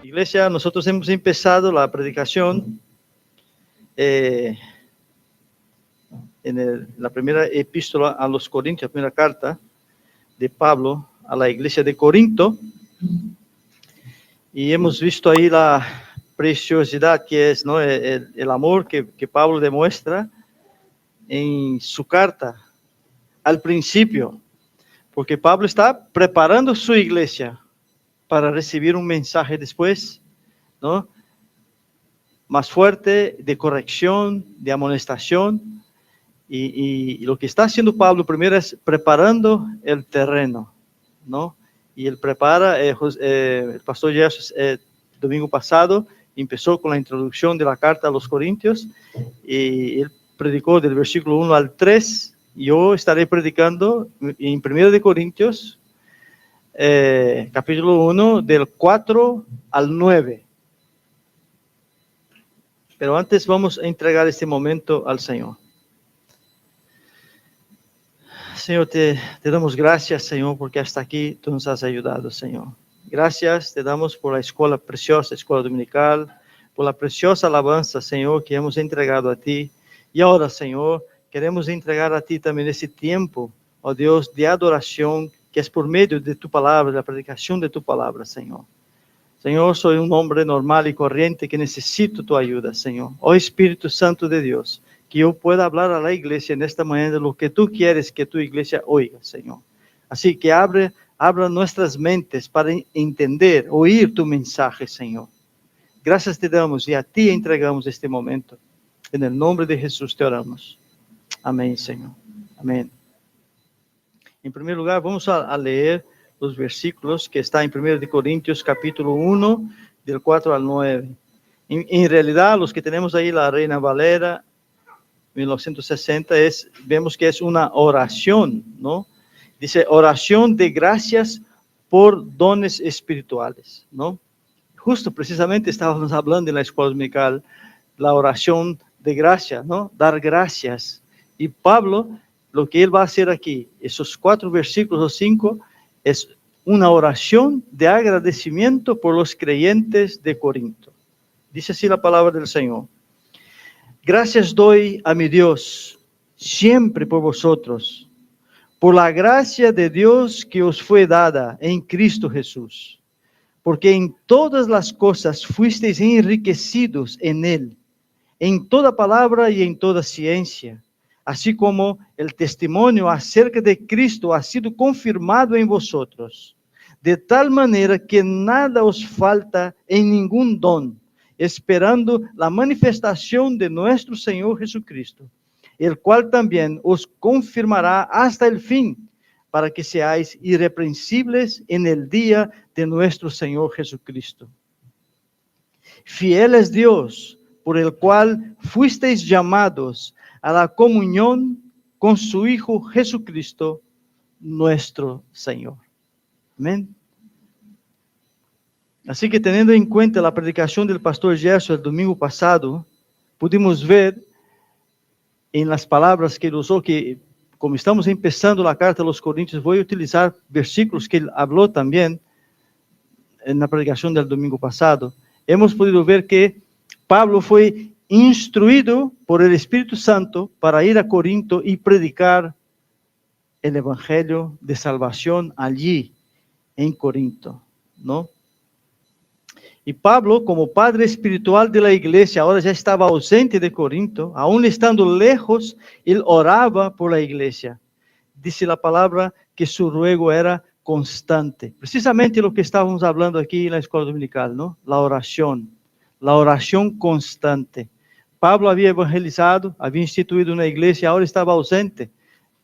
Iglesia, nosotros hemos empezado la predicación la primera epístola a los Corintios, la primera carta de Pablo a la iglesia de Corinto, y hemos visto ahí la preciosidad que es, ¿no? el amor que Pablo demuestra en su carta al principio, porque Pablo está preparando su iglesia para recibir un mensaje después, ¿no? Más fuerte, de corrección, de amonestación, y lo que está haciendo Pablo primero es preparando el terreno, ¿no? Y él prepara, el pastor Jesús, domingo pasado, empezó con la introducción de la carta a los Corintios, y él predicó del versículo 1 al 3, yo estaré predicando en 1 de Corintios, capítulo 1, del 4 al 9. Pero antes vamos a entregar este momento al Señor. Señor, te damos gracias, Señor, porque hasta aquí tú nos has ayudado, Señor. Gracias te damos por la escuela preciosa, escuela dominical, por la preciosa alabanza, Señor, que hemos entregado a ti. Y ahora, Señor, queremos entregar a ti también ese tiempo, oh Dios, de adoración, que es por medio de tu palabra, de la predicación de tu palabra, Señor. Señor, soy un hombre normal y corriente que necesito tu ayuda, Señor. Oh Espíritu Santo de Dios, que yo pueda hablar a la iglesia en esta mañana de lo que tú quieres que tu iglesia oiga, Señor. Así que abra nuestras mentes para entender, oír tu mensaje, Señor. Gracias te damos y a ti entregamos este momento. En el nombre de Jesús te oramos. Amén, Señor. Amén. En primer lugar, vamos a leer los versículos que está en 1 de Corintios capítulo 1, del 4 al 9. En realidad, los que tenemos ahí la Reina Valera 1960, vemos que es una oración, ¿no? Dice, oración de gracias por dones espirituales, ¿no? Justo precisamente estábamos hablando en la escuela dominical, la oración de gracia, ¿no? Dar gracias. Y Pablo, lo que él va a hacer aquí, esos 4 versículos o 5, es una oración de agradecimiento por los creyentes de Corinto. Dice así la palabra del Señor. Gracias doy a mi Dios siempre por vosotros, por la gracia de Dios que os fue dada en Cristo Jesús, porque en todas las cosas fuisteis enriquecidos en Él, en toda palabra y en toda ciencia, así como el testimonio acerca de Cristo ha sido confirmado en vosotros, de tal manera que nada os falta en ningún don, esperando la manifestación de nuestro Señor Jesucristo, el cual también os confirmará hasta el fin, para que seáis irreprensibles en el día de nuestro Señor Jesucristo. Fiel es Dios, por el cual fuisteis llamados a la comunión con su Hijo Jesucristo, nuestro Señor. Amén. Así que teniendo en cuenta la predicación del pastor Gerson el domingo pasado, pudimos ver en las palabras que él usó, que como estamos empezando la carta a los Corintios, voy a utilizar versículos que él habló también en la predicación del domingo pasado. Hemos podido ver que Pablo fue instruido por el Espíritu Santo para ir a Corinto y predicar el evangelio de salvación allí en Corinto, ¿no? Y Pablo, como padre espiritual de la iglesia, ahora ya estaba ausente de Corinto, aún estando lejos, él oraba por la iglesia. Dice la palabra que su ruego era constante. Precisamente lo que estábamos hablando aquí en la escuela dominical, ¿no? La oración constante. Pablo había evangelizado, había instituido una iglesia, ahora estaba ausente.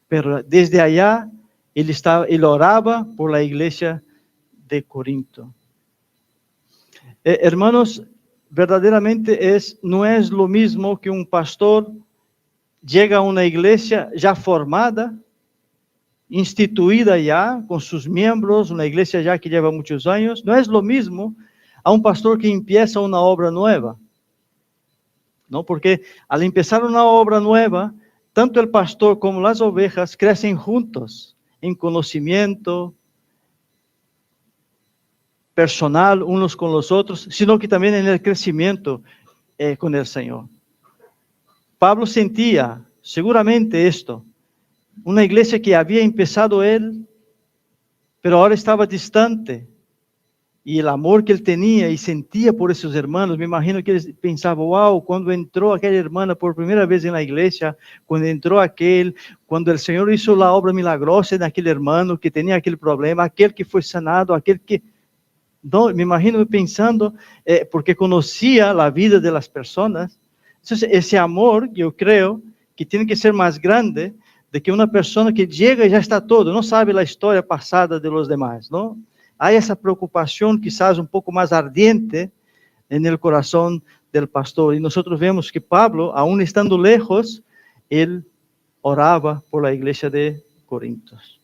pero desde allá él oraba por la iglesia de Corinto. Hermanos, verdaderamente no es lo mismo que un pastor llega a una iglesia ya formada, instituida ya, con sus miembros, una iglesia ya que lleva muchos años. No es lo mismo a un pastor que empieza una obra nueva, ¿no? Porque al empezar una obra nueva, tanto el pastor como las ovejas crecen juntos en conocimiento personal unos con los otros, sino que también en el crecimiento con el Señor. Pablo sentía seguramente esto, una iglesia que había empezado él, pero ahora estaba distante, y el amor que él tenía y sentía por esos hermanos, me imagino que él pensaba, wow, cuando entró aquella hermana por primera vez en la iglesia, cuando entró cuando el Señor hizo la obra milagrosa en aquel hermano que tenía aquel problema, aquel que fue sanado, aquel que... No, me imagino pensando, porque conocía la vida de las personas. Entonces, ese amor, yo creo, que tiene que ser más grande de que una persona que llega y ya está todo, no sabe la historia pasada de los demás, ¿no? Hay esa preocupación quizás un poco más ardiente en el corazón del pastor. Y nosotros vemos que Pablo, aún estando lejos, él oraba por la iglesia de Corintios.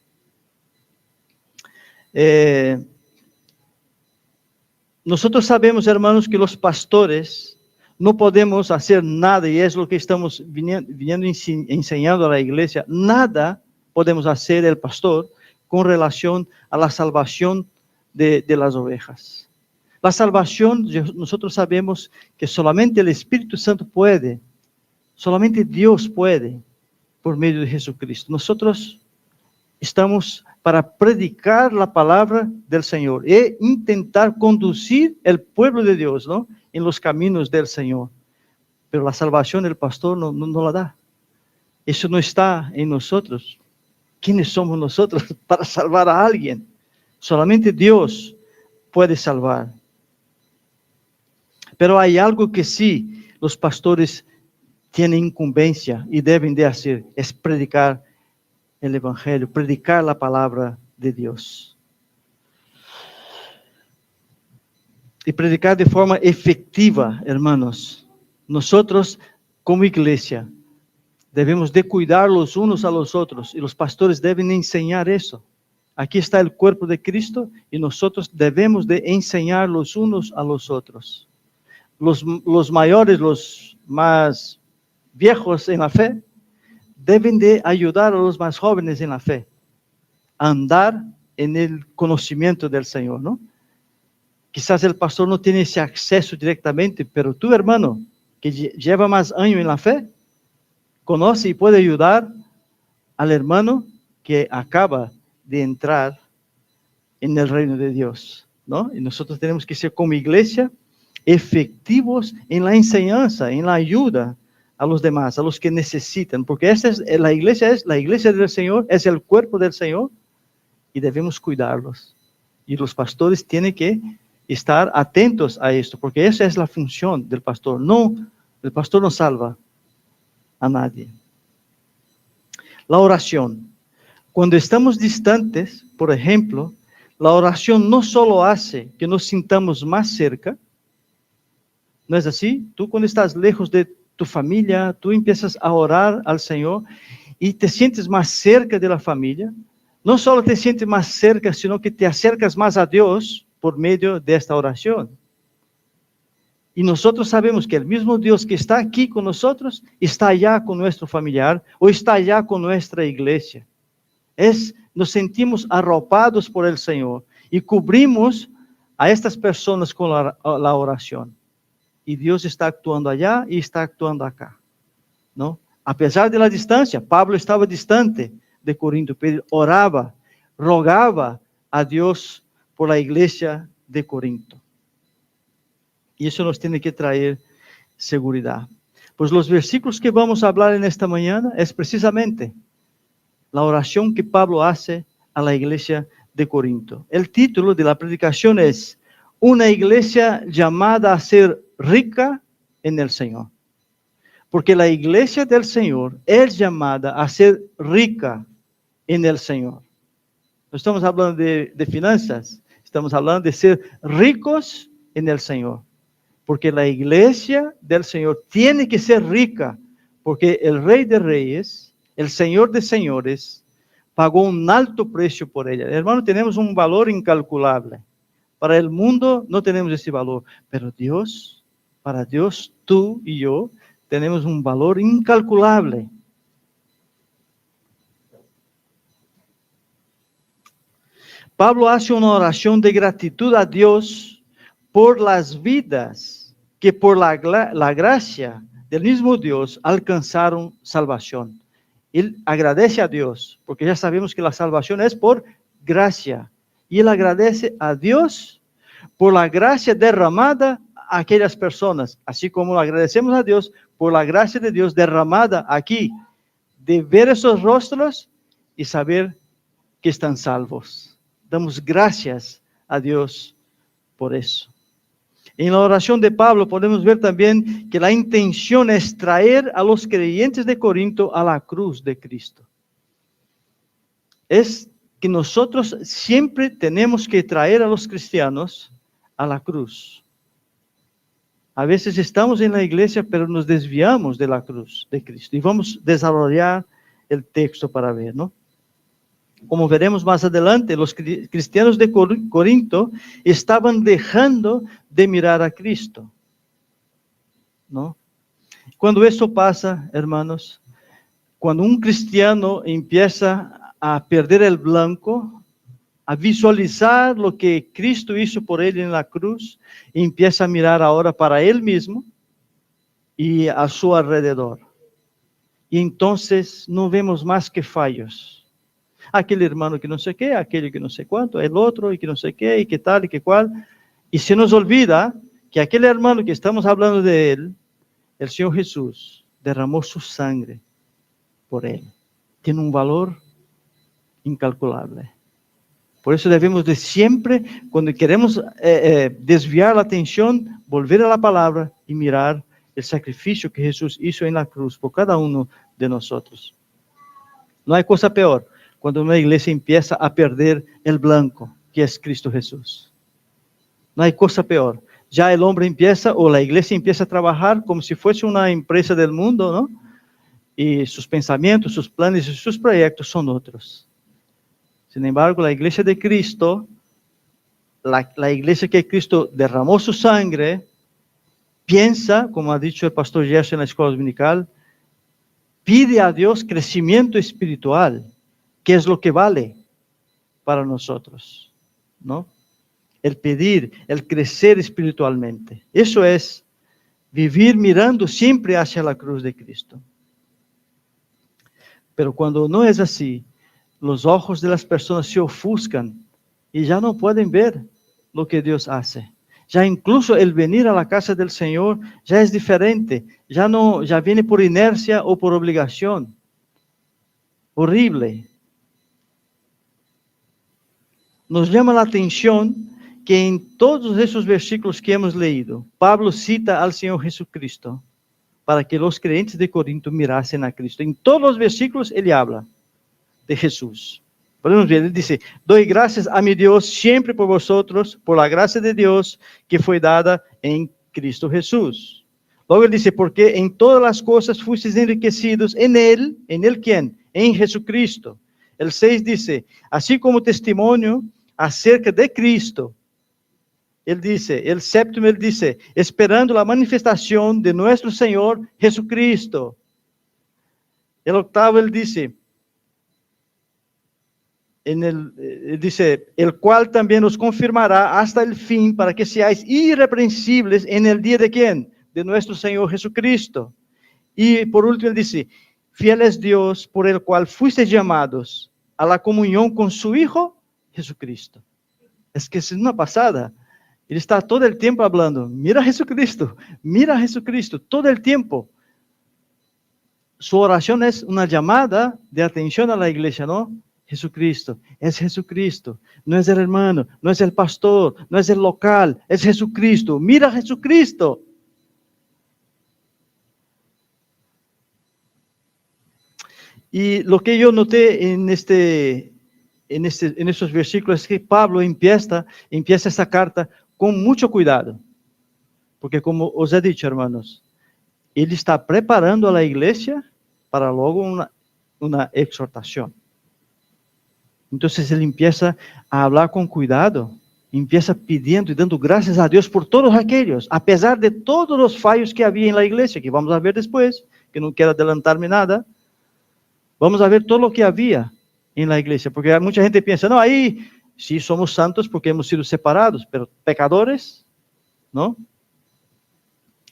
Nosotros sabemos, hermanos, que los pastores no podemos hacer nada, y es lo que estamos viniendo enseñando a la iglesia. Nada podemos hacer el pastor con relación a la salvación de las ovejas. La salvación, nosotros sabemos que solamente el Espíritu Santo puede, solamente Dios puede, por medio de Jesucristo. Nosotros estamos para predicar la palabra del Señor e intentar conducir el pueblo de Dios, ¿no?, en los caminos del Señor. Pero la salvación del pastor no la da. Eso no está en nosotros. ¿Quiénes somos nosotros para salvar a alguien? Solamente Dios puede salvar. Pero hay algo que sí los pastores tienen incumbencia y deben de hacer, es predicar el Evangelio, predicar la palabra de Dios. Y predicar de forma efectiva, hermanos. Nosotros, como iglesia, debemos de cuidar los unos a los otros, y los pastores deben enseñar eso. Aquí está el cuerpo de Cristo, y nosotros debemos de enseñar los unos a los otros. Los mayores, los más viejos en la fe, deben de ayudar a los más jóvenes en la fe a andar en el conocimiento del Señor, ¿no? Quizás el pastor no tiene ese acceso directamente, pero tú, hermano, que lleva más años en la fe, conoce y puede ayudar al hermano que acaba de entrar en el reino de Dios, ¿no? Y nosotros tenemos que ser, como iglesia, efectivos en la enseñanza, en la ayuda a los demás, a los que necesitan, porque la iglesia del Señor, es el cuerpo del Señor, y debemos cuidarlos. Y los pastores tienen que estar atentos a esto, porque esa es la función del pastor. No, el pastor no salva a nadie. La oración. Cuando estamos distantes, por ejemplo, la oración no solo hace que nos sintamos más cerca. ¿No es así? Tú, cuando estás lejos de tu familia, tú empiezas a orar al Señor y te sientes más cerca de la familia. No solo te sientes más cerca, sino que te acercas más a Dios por medio de esta oración. Y nosotros sabemos que el mismo Dios que está aquí con nosotros, está allá con nuestro familiar, o está allá con nuestra iglesia. Nos sentimos arropados por el Señor, y cubrimos a estas personas con la oración. Y Dios está actuando allá y está actuando acá, ¿no? A pesar de la distancia, Pablo estaba distante de Corinto, pero oraba, rogaba a Dios por la iglesia de Corinto. Y eso nos tiene que traer seguridad. Pues los versículos que vamos a hablar en esta mañana es precisamente la oración que Pablo hace a la iglesia de Corinto. El título de la predicación es Una iglesia llamada a ser rica en el Señor. Porque la iglesia del Señor es llamada a ser rica en el Señor. No estamos hablando de finanzas, estamos hablando de ser ricos en el Señor. Porque la iglesia del Señor tiene que ser rica, porque el Rey de Reyes, el Señor de Señores, pagó un alto precio por ella. Hermano, tenemos un valor incalculable. Para el mundo no tenemos ese valor, pero Dios, para Dios, tú y yo, tenemos un valor incalculable. Pablo hace una oración de gratitud a Dios por las vidas que por la gracia del mismo Dios alcanzaron salvación. Él agradece a Dios, porque ya sabemos que la salvación es por gracia. Y él agradece a Dios por la gracia derramada a aquellas personas, así como agradecemos a Dios por la gracia de Dios derramada aquí, de ver esos rostros y saber que están salvos. Damos gracias a Dios por eso. En la oración de Pablo podemos ver también que la intención es traer a los creyentes de Corinto a la cruz de Cristo. Es que nosotros siempre tenemos que traer a los cristianos a la cruz. A veces estamos en la iglesia, pero nos desviamos de la cruz de Cristo. Y vamos a desarrollar el texto para ver, ¿no? Como veremos más adelante, los cristianos de Corinto estaban dejando de mirar a Cristo, ¿no? Cuando eso pasa, hermanos, cuando un cristiano empieza a perder el blanco, a visualizar lo que Cristo hizo por él en la cruz, y empieza a mirar ahora para él mismo y a su alrededor. Y entonces no vemos más que fallos. Aquele hermano que não sei o que, aquele que não sei quanto, el outro, e que não sei o que, e que tal, e que qual. E se nos olvida que aquele hermano que estamos falando de ele, o Senhor Jesus, derramou sua sangre por ele. Tem um valor incalculável. Por isso devemos de sempre, quando queremos desviar a atenção, volver a la palavra e mirar o sacrifício que Jesus hizo en la cruz por cada uno de nós. Não há coisa pior quando uma igreja empieza a perder el blanco, que é Cristo Jesús. Não há coisa pior. Já o homem empieza, ou a igreja empieza a trabalhar como se fosse uma empresa del mundo, ¿no? E seus pensamentos, seus planos e seus projetos são outros. Sin embargo, a igreja de Cristo, a igreja que Cristo derramou sua sangre, piensa, como ha dicho o pastor Gerson na escola dominical, pide a Deus crescimento espiritual, que es lo que vale para nosotros, ¿no? El pedir, el crecer espiritualmente. Eso es vivir mirando siempre hacia la cruz de Cristo. Pero cuando no es así, los ojos de las personas se ofuscan y ya no pueden ver lo que Dios hace. Ya incluso el venir a la casa del Señor ya es diferente, ya viene por inercia o por obligación. Horrible. Nos llama la atención que en todos esos versículos que hemos leído, Pablo cita al Señor Jesucristo para que los creyentes de Corinto mirasen a Cristo. En todos los versículos él habla de Jesús. Podemos ver, él dice, doy gracias a mi Dios siempre por vosotros, por la gracia de Dios que fue dada en Cristo Jesús. Luego él dice, porque en todas las cosas fuisteis enriquecidos en él ¿quién? En Jesucristo. El 6 dice, así como testimonio acerca de Cristo. Él dice, el séptimo él dice, esperando la manifestación de nuestro Señor Jesucristo. El octavo él dice, el cual también os confirmará hasta el fin para que seáis irreprensibles en el día de ¿quién? De nuestro Señor Jesucristo. Y por último él dice, fiel es Dios por el cual fuisteis llamados a la comunión con su Hijo Jesucristo. Es que es una pasada. Ele está todo el tiempo hablando, mira a Jesucristo, todo el tiempo. Su oración es una llamada de atención a la iglesia, ¿no? Jesucristo, es Jesucristo, no es el hermano, no es el pastor, no es el local, es Jesucristo, mira a Jesucristo. Y lo que yo noté en estos versículos es que Pablo empieza esta carta con mucho cuidado. Porque como os he dicho, hermanos, él está preparando a la iglesia para luego una exhortación. Entonces él empieza a hablar con cuidado, empieza pidiendo y dando gracias a Dios por todos aquellos, a pesar de todos los fallos que había en la iglesia, que vamos a ver después, que no quiero adelantarme nada. Vamos a ver todo lo que había en la iglesia, porque mucha gente piensa, no, ahí sí somos santos porque hemos sido separados, pero pecadores, ¿no?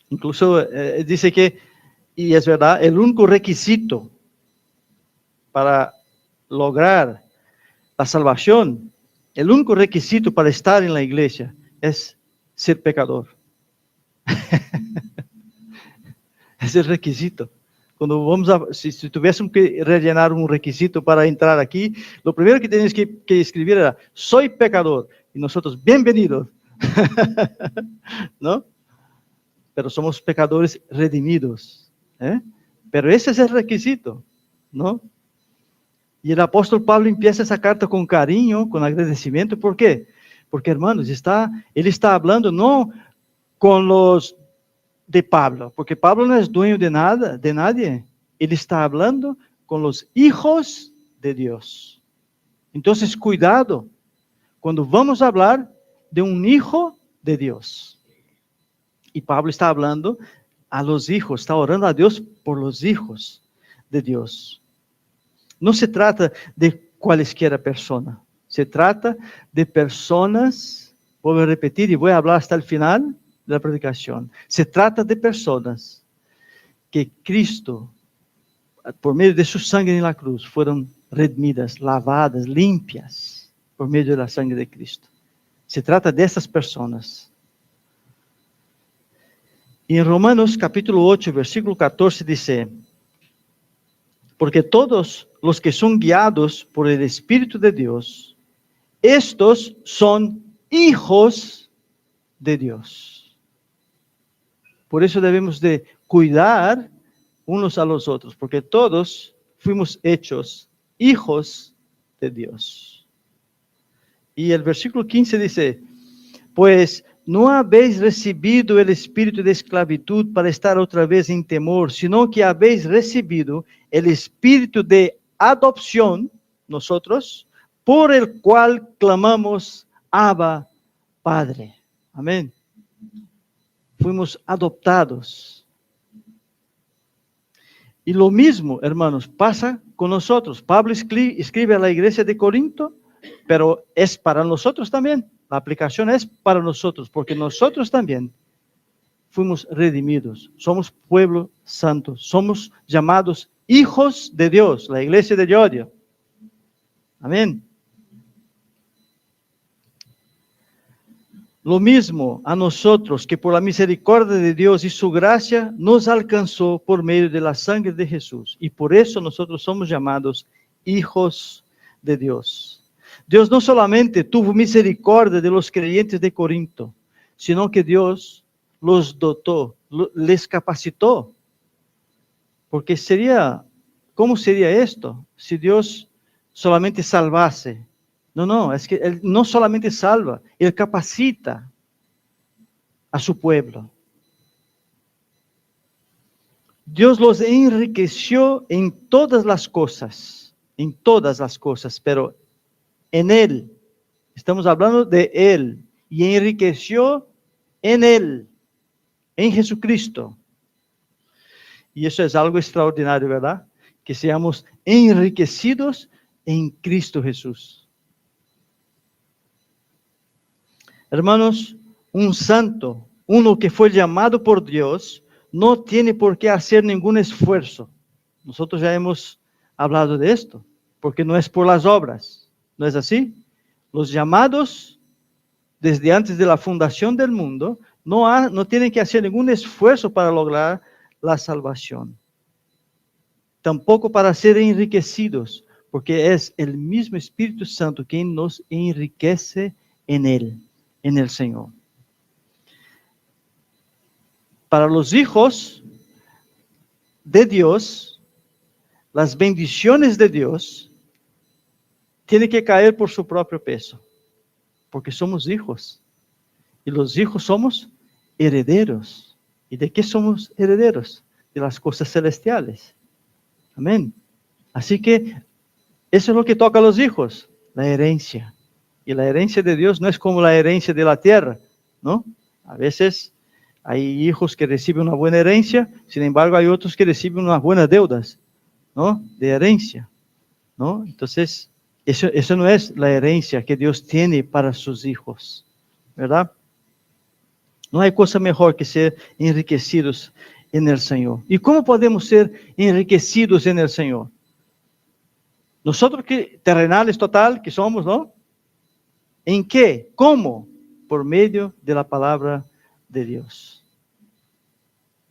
Incluso dice que, y es verdad, el único requisito para lograr la salvación, el único requisito para estar en la iglesia es ser pecador. Es el requisito. Cuando si tuviésemos que rellenar un requisito para entrar aquí, lo primero que tienes que escribir era, soy pecador, y nosotros, bienvenidos. ¿No? Pero somos pecadores redimidos, ¿eh? Pero ese es el requisito, ¿no? Y el apóstol Pablo empieza esa carta con cariño, con agradecimiento. ¿Por qué? Porque, hermanos, él está hablando no con los de Pablo, porque Pablo no es dueño de nada, de nadie. Él está hablando con los hijos de Dios. Entonces, cuidado, cuando vamos a hablar de un hijo de Dios. Y Pablo está hablando a los hijos, está orando a Dios por los hijos de Dios. No se trata de cualesquiera persona, se trata de personas, voy a repetir y voy a hablar hasta el final de la predicación. Se trata de personas que Cristo, por medio de su sangre en la cruz, fueron redimidas, lavadas, limpias, por medio de la sangre de Cristo. Se trata de estas personas. Y en Romanos capítulo 8, versículo 14 dice, porque todos los que son guiados por el Espíritu de Dios, estos son hijos de Dios. Por eso debemos de cuidar unos a los otros, porque todos fuimos hechos hijos de Dios. Y el versículo 15 dice, pues no habéis recibido el espíritu de esclavitud para estar otra vez en temor, sino que habéis recibido el espíritu de adopción, nosotros, por el cual clamamos, Abba, Padre. Amén. Fuimos adoptados. Y lo mismo, hermanos, pasa con nosotros. Pablo escribe a la iglesia de Corinto, pero es para nosotros también. La aplicación es para nosotros, porque nosotros también fuimos redimidos. Somos pueblo santo. Somos llamados hijos de Dios, la iglesia de Yodia. Amén. Lo mismo a nosotros, que por la misericordia de Dios y su gracia nos alcanzó por medio de la sangre de Jesús. Y por eso nosotros somos llamados hijos de Dios. Dios no solamente tuvo misericordia de los creyentes de Corinto, sino que Dios los dotó, les capacitó. Porque ¿cómo sería esto? Si Dios solamente salvase. No, es que Él no solamente salva, Él capacita a su pueblo. Dios los enriqueció en todas las cosas, pero en Él, estamos hablando de Él, y enriqueció en Él, en Jesucristo. Y eso es algo extraordinario, ¿verdad? Que seamos enriquecidos en Cristo Jesús. Hermanos, un santo, uno que fue llamado por Dios, no tiene por qué hacer ningún esfuerzo. Nosotros ya hemos hablado de esto, porque no es por las obras, ¿no es así? Los llamados, desde antes de la fundación del mundo, no tienen que hacer ningún esfuerzo para lograr la salvación. Tampoco para ser enriquecidos, porque es el mismo Espíritu Santo quien nos enriquece en Él, en el Señor. Para los hijos de Dios, las bendiciones de Dios, tiene que caer por su propio peso, porque somos hijos, y los hijos somos herederos. ¿Y de qué somos herederos? De las cosas celestiales. Amén. Así que eso es lo que toca a los hijos, la herencia. Y la herencia de Dios no es como la herencia de la tierra, ¿no? A veces hay hijos que reciben una buena herencia, sin embargo hay otros que reciben unas buenas deudas, ¿no? De herencia, ¿no? Entonces, eso no es la herencia que Dios tiene para sus hijos, ¿verdad? No hay cosa mejor que ser enriquecidos en el Señor. ¿Y cómo podemos ser enriquecidos en el Señor? Nosotros que terrenales total que somos, ¿no? ¿En qué? ¿Cómo? Por medio de la palabra de Dios.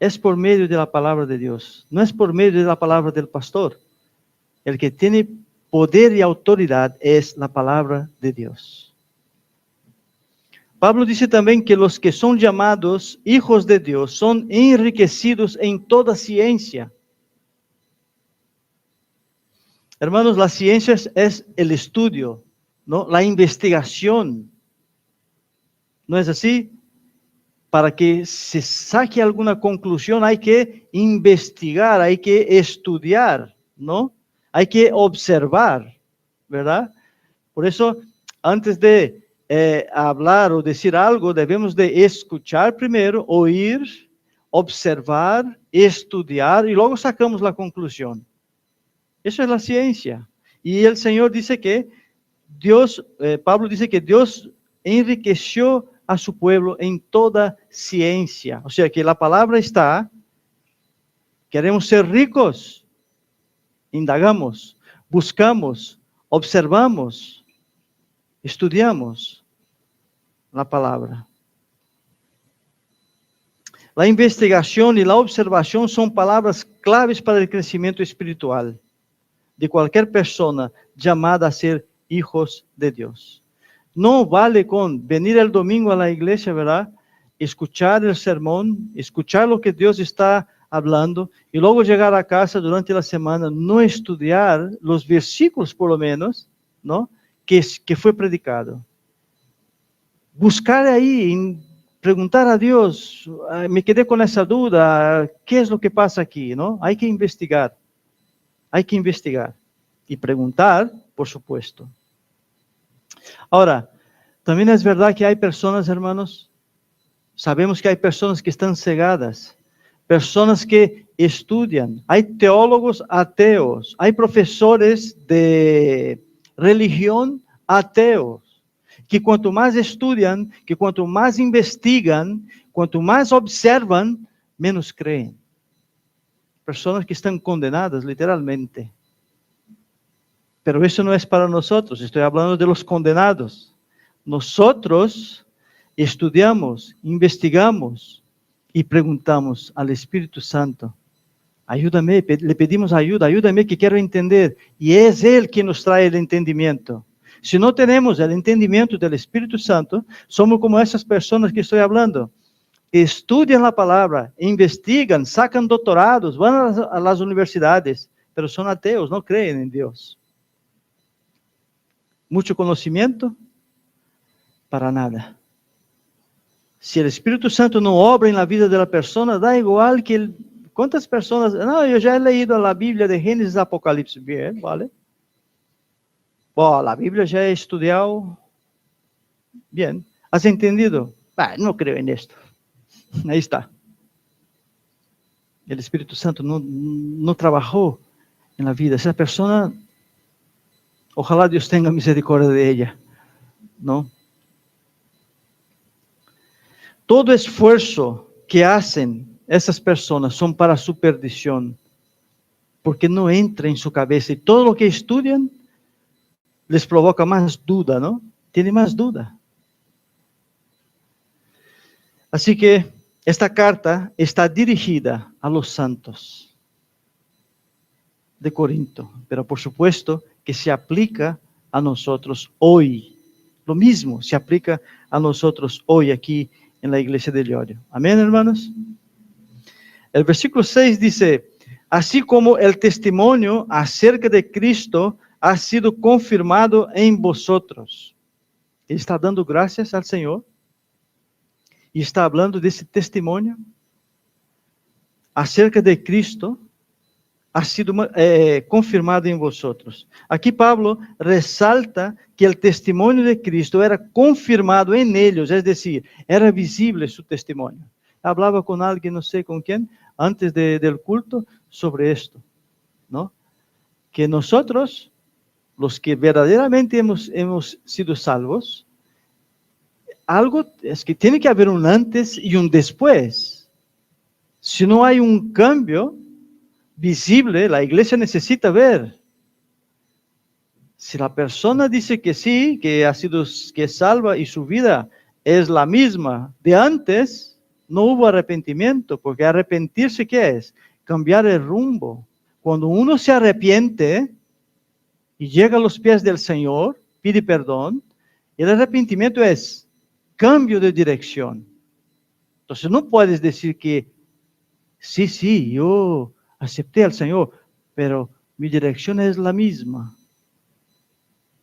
Es por medio de la palabra de Dios. No es por medio de la palabra del pastor. El que tiene poder y autoridad es la palabra de Dios. Pablo dice también que los que son llamados hijos de Dios son enriquecidos en toda ciencia. Hermanos, la ciencia es el estudio, ¿no? La investigación. ¿No es así? Para que se saque alguna conclusión hay que investigar, hay que estudiar, ¿no? Hay que observar, ¿verdad? Por eso, antes de hablar o decir algo, debemos de escuchar primero, oír, observar, estudiar y luego sacamos la conclusión. Eso es la ciencia. Y el Señor dice que Pablo dice que Dios enriqueció a su pueblo en toda ciencia. O sea que la palabra está, queremos ser ricos, indagamos, buscamos, observamos, estudiamos la palabra. La investigación y la observación son palabras claves para el crecimiento espiritual de cualquier persona llamada a ser hijos de Dios. No vale con venir el domingo a la iglesia, ¿verdad? Escuchar el sermón, escuchar lo que Dios está hablando y luego llegar a casa durante la semana, no estudiar los versículos por lo menos, ¿no? Que fue predicado. Buscar ahí, preguntar a Dios, me quedé con esa duda, ¿qué es lo que pasa aquí, no? Hay que investigar y preguntar, por supuesto. Ahora, también es verdad que hay personas, hermanos, sabemos que hay personas que están cegadas, personas que estudian, hay teólogos ateos, hay profesores de religión ateos, que cuanto más estudian, que cuanto más investigan, cuanto más observan, menos creen. Personas que están condenadas literalmente. Pero eso no es para nosotros, estoy hablando de los condenados. Nosotros estudiamos, investigamos y preguntamos al Espíritu Santo, ayúdame, le pedimos ayuda, ayúdame que quiero entender. Y es Él quien nos trae el entendimiento. Si no tenemos el entendimiento del Espíritu Santo, somos como esas personas que estoy hablando. Estudian la palabra, investigan, sacan doctorados, van a las universidades, pero son ateos, no creen en Dios. Mucho conocimiento, para nada. Si el Espíritu Santo no obra en la vida de la persona, da igual que ¿cuántas personas? No, yo ya he leído la Biblia de Génesis a Apocalipsis. Bien, vale. Bueno, la Biblia ya he estudiado. Bien. ¿Has entendido? No creo en esto. Ahí está. El Espíritu Santo no trabajó en la vida. Esa persona, ojalá Dios tenga misericordia de ella, ¿no? Todo esfuerzo que hacen esas personas son para su perdición, porque no entra en su cabeza y todo lo que estudian les provoca más duda, ¿no? Tiene más duda. Así que esta carta está dirigida a los santos de Corinto, pero por supuesto que se aplica a nosotros hoy. Lo mismo se aplica a nosotros hoy aquí en la iglesia de Llorio. Amén, hermanos. El versículo 6 dice, así como el testimonio acerca de Cristo ha sido confirmado en vosotros. Ele está dando graças ao Senhor e está falando desse testemunho acerca de Cristo, ha sido confirmado em vosotros. Aqui Pablo ressalta que o testemunho de Cristo era confirmado em eles, é decir, era visível seu testemunho. Hablaba com alguém, não sei com quem, antes del culto, sobre esto, ¿no? Que nosotros, los que verdaderamente hemos sido salvos, algo es que tiene que haber un antes y un después. Si no hay un cambio visible, la iglesia necesita ver. Si la persona dice que sí, que es salva y su vida es la misma de antes, no hubo arrepentimiento, porque arrepentirse, ¿qué es? Cambiar el rumbo. Cuando uno se arrepiente y llega a los pies del Señor, pide perdón, el arrepentimiento es cambio de dirección. Entonces no puedes decir que sí, yo acepté al Señor, pero mi dirección es la misma.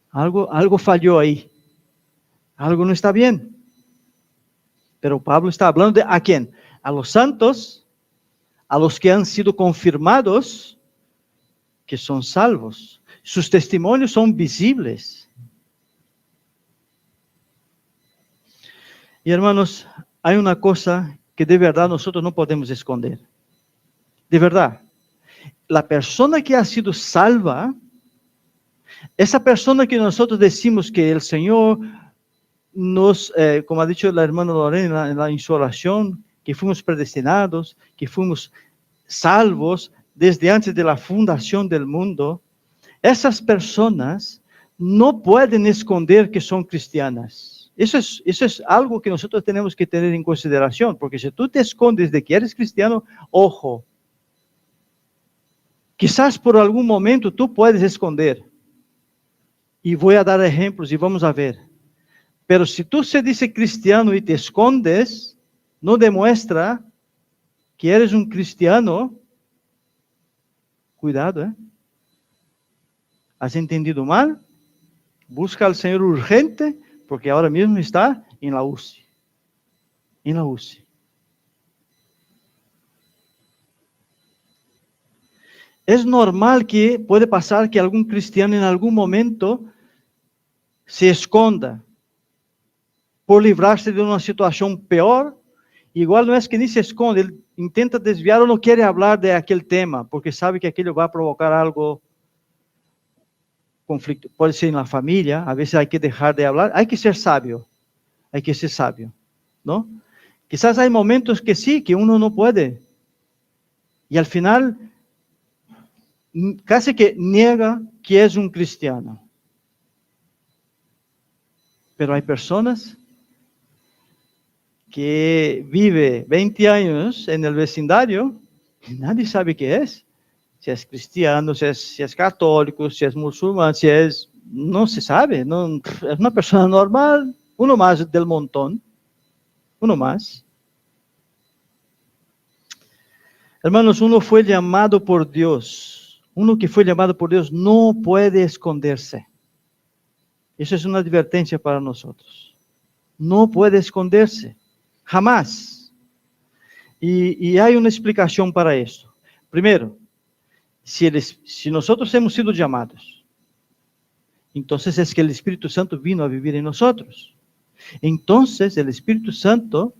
Algo falló ahí. Algo no está bien. Pero Pablo está hablando de ¿a quién? A los santos, a los que han sido confirmados, que son salvos. Sus testimonios son visibles. Y hermanos, hay una cosa que de verdad nosotros no podemos esconder. De verdad, la persona que ha sido salva, esa persona que nosotros decimos que el Señor nos, como ha dicho la hermana Lorena en su oración, que fuimos predestinados, que fuimos salvos desde antes de la fundación del mundo, esas personas no pueden esconder que son cristianas. Eso es algo que nosotros tenemos que tener en consideración, porque si tú te escondes de que eres cristiano, ojo, quizás por algún momento tú puedes esconder. Y voy a dar ejemplos y vamos a ver. Pero si tú se dice cristiano y te escondes, no demuestra que eres un cristiano. Cuidado, ¿Has entendido mal? Busca al Señor urgente, porque ahora mismo está en la UCI. En la UCI. Es normal que puede pasar que algún cristiano en algún momento se esconda por livrarse de una situación peor. Igual no es que ni se esconde, él intenta desviar o no quiere hablar de aquel tema, porque sabe que aquello va a provocar algo, conflicto. Puede ser en la familia, a veces hay que dejar de hablar, hay que ser sabio, ¿no? Quizás hay momentos que sí, que uno no puede, y al final casi que niega que es un cristiano. Pero hay personas que vive 20 años en el vecindario y nadie sabe qué es. Si es cristiano, si es católico, si es musulmán, no se sabe. No, es una persona normal, uno más del montón. Uno más. Hermanos, uno fue llamado por Dios. Uno que fue llamado por Dios no puede esconderse. Eso es una advertencia para nosotros. No puede esconderse. Jamás. Y hay una explicación para esto. Primero, si nosotros hemos sido llamados, entonces es que el Espíritu Santo vino a vivir en nosotros. Entonces el Espíritu Santo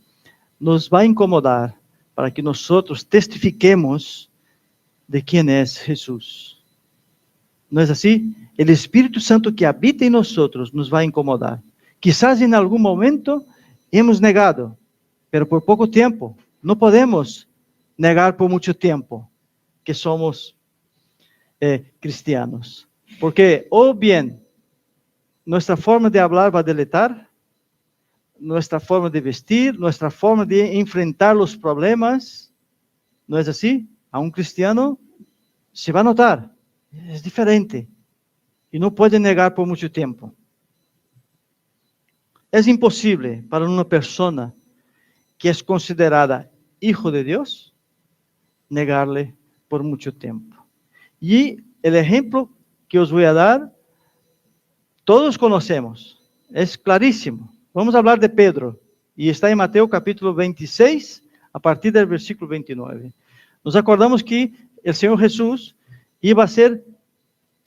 nos va a incomodar para que nosotros testifiquemos de quién es Jesús. ¿No es así? El Espíritu Santo que habita en nosotros nos va a incomodar. Quizás en algún momento hemos negado, pero por poco tiempo. No podemos negar por mucho tiempo que somos cristianos. Porque o bien nuestra forma de hablar va a deletar, nuestra forma de vestir, nuestra forma de enfrentar los problemas. ¿No es así? A un cristiano se va a notar. Es diferente. Y no puede negar por mucho tiempo. Es imposible para una persona que es considerada hijo de Dios negarle por mucho tiempo. Y el ejemplo que os voy a dar, todos conocemos, es clarísimo. Vamos a hablar de Pedro, y está en Mateo capítulo 26, a partir del versículo 29. Nos acordamos que el Señor Jesús iba a ser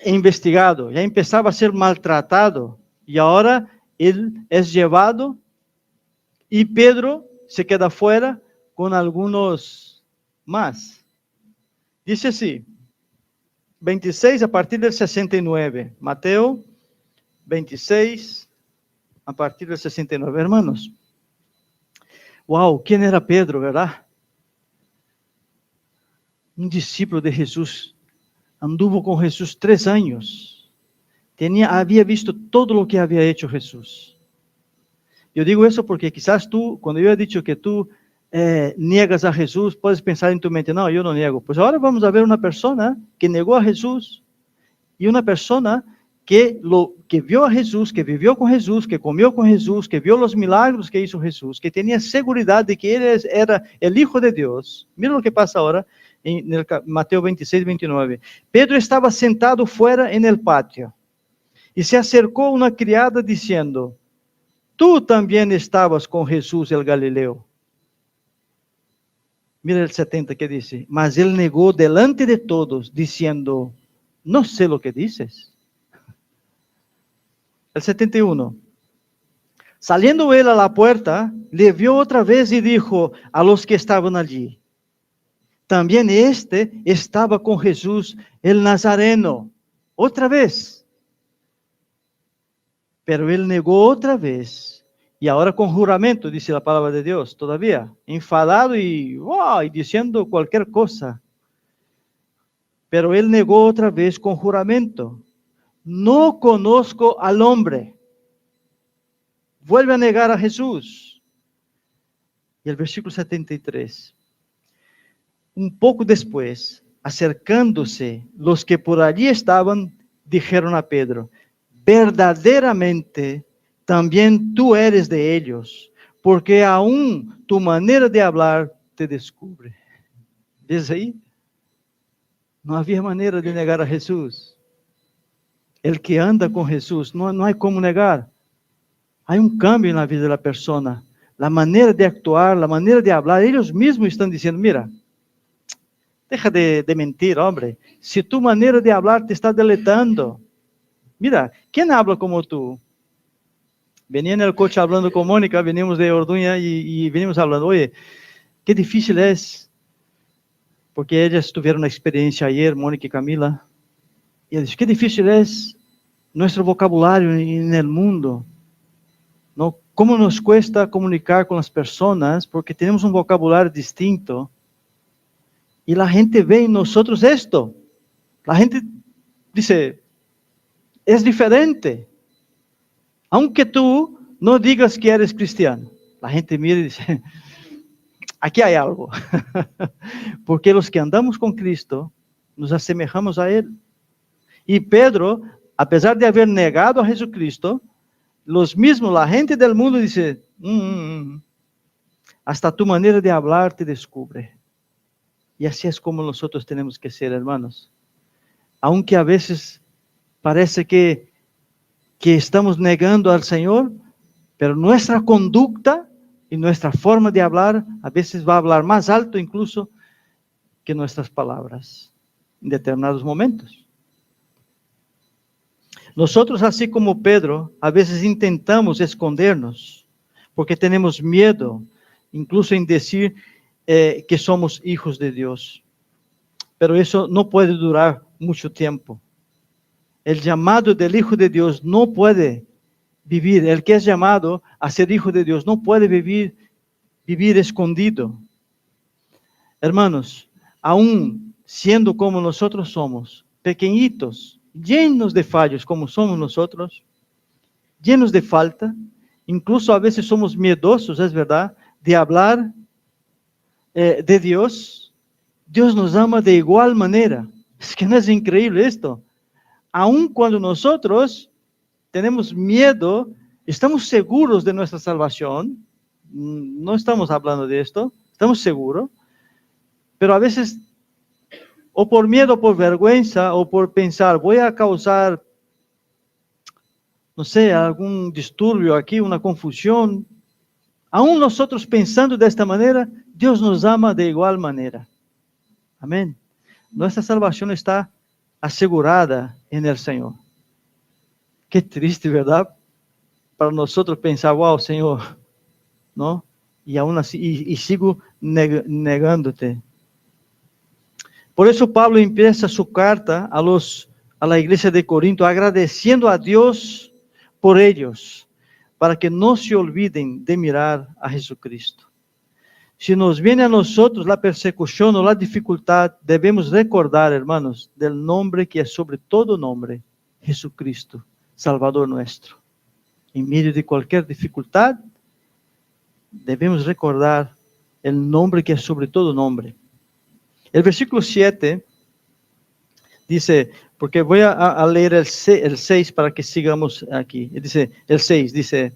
investigado, ya empezaba a ser maltratado, y ahora él es llevado, y Pedro se queda fuera con algunos más. Dice así, 26 a partir del 69, Mateo 26 a partir del 69, hermanos. Wow, ¿quién era Pedro, verdad? Un discípulo de Jesús, anduvo con Jesús 3 años, había visto todo lo que había hecho Jesús. Yo digo eso porque quizás tú, cuando yo he dicho que tú niegas a Jesús, puedes pensar en tu mente, no, yo no niego. Pues ahora vamos a ver una persona que negó a Jesús y una persona que vio a Jesús, que vivió con Jesús, que comió con Jesús, que vio los milagros que hizo Jesús, que tenía seguridad de que él era el Hijo de Dios. Mira lo que pasa ahora en Mateo 26, 29. Pedro estaba sentado fuera en el patio y se acercó una criada diciendo, tú también estabas con Jesús el Galileo. Mira el 70 que dice, mas él negó delante de todos, diciendo, no sé lo que dices. El 71. Saliendo él a la puerta, le vio otra vez y dijo a los que estaban allí, también este estaba con Jesús el Nazareno. Otra vez. Pero él negó otra vez. Y ahora con juramento, dice la palabra de Dios, todavía, enfadado y diciendo cualquier cosa. Pero él negó otra vez con juramento. No conozco al hombre. Vuelve a negar a Jesús. Y el versículo 73. Un poco después, acercándose los que por allí estaban, dijeron a Pedro, verdaderamente también tú eres de ellos, porque aún tu manera de hablar te descubre. ¿Ves ahí? No había manera de negar a Jesús. El que anda con Jesús, no hay como negar. Hay un cambio en la vida de la persona. La manera de actuar, la manera de hablar, ellos mismos están diciendo, mira, deja de mentir, hombre. Si tu manera de hablar te está deletando. Mira, ¿quién habla como tú? Venía en el coche hablando con Mónica, venimos de Orduña y venimos hablando, oye, qué difícil es, porque ellas tuvieron una experiencia ayer, Mónica y Camila, y ella dice, qué difícil es nuestro vocabulario en el mundo, ¿no? Cómo nos cuesta comunicar con las personas, porque tenemos un vocabulario distinto, y la gente ve en nosotros esto, la gente dice, es diferente. Aunque tú no digas que eres cristiano, la gente mira y dice, aquí hay algo. Porque los que andamos con Cristo, nos asemejamos a Él. Y Pedro, a pesar de haber negado a Jesucristo, la gente del mundo dice, hasta tu manera de hablar te descubre. Y así es como nosotros tenemos que ser, hermanos. Aunque a veces parece que estamos negando al Señor, pero nuestra conducta y nuestra forma de hablar a veces va a hablar más alto incluso que nuestras palabras en determinados momentos. Nosotros, así como Pedro, a veces intentamos escondernos porque tenemos miedo, incluso en decir que somos hijos de Dios. Pero eso no puede durar mucho tiempo. El llamado del Hijo de Dios no puede vivir, el que es llamado a ser Hijo de Dios no puede vivir escondido. Hermanos, aún siendo como nosotros somos, pequeñitos, llenos de fallos como somos nosotros, llenos de falta, incluso a veces somos miedosos, es verdad, de hablar de Dios. Dios nos ama de igual manera. Es que no es increíble esto. Aun cuando nosotros tenemos miedo, estamos seguros de nuestra salvación, no estamos hablando de esto, estamos seguros, pero a veces o por miedo, por vergüenza, o por pensar, voy a causar, no sé, algún disturbio aquí, una confusión, aún nosotros pensando de esta manera, Dios nos ama de igual manera. Amén. Nuestra salvación está asegurada en el Señor. Qué triste, ¿verdad? Para nosotros pensar, wow, Señor, ¿no? Y aún así, y sigo negándote. Por eso Pablo empieza su carta a la iglesia de Corinto agradeciendo a Dios por ellos, para que no se olviden de mirar a Jesucristo. Si nos viene a nosotros la persecución o la dificultad, debemos recordar, hermanos, del nombre que es sobre todo nombre, Jesucristo, Salvador nuestro. En medio de cualquier dificultad, debemos recordar el nombre que es sobre todo nombre. El versículo 7 dice, porque voy a leer el 6 para que sigamos aquí. Dice, el 6 dice,